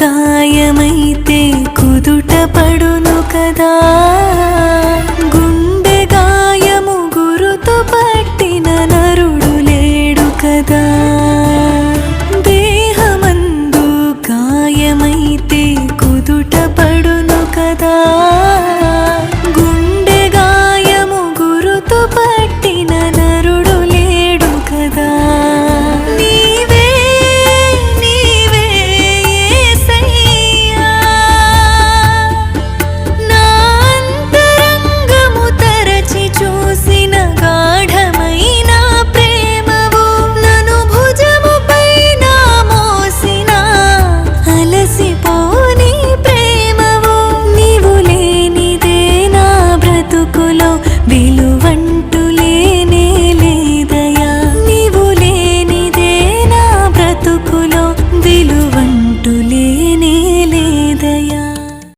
గాయమైతే కుదుట పడును కదా, గుండె గాయము గురుతు పట్టిన నరుడు లేడు కదా. దేహమందు గాయమైతే కుదుట పడును కదా, గుండె గాయము గురుతు పట్టిన నరుడు లేడు కదా. నీవే నీవే యేసయ్యా, నా అంతరంగము తరచి చూసిన గాఢమైన ప్రేమవు, నన్ను భుజముపైన మోసిన అలసిపోని ప్రేమవు. నీవు లేనిదే నా బ్రతుకులో విలువంటూ లేనే లేదయా, నీవు లేనిదే నా బ్రతుకులో విలువంటూ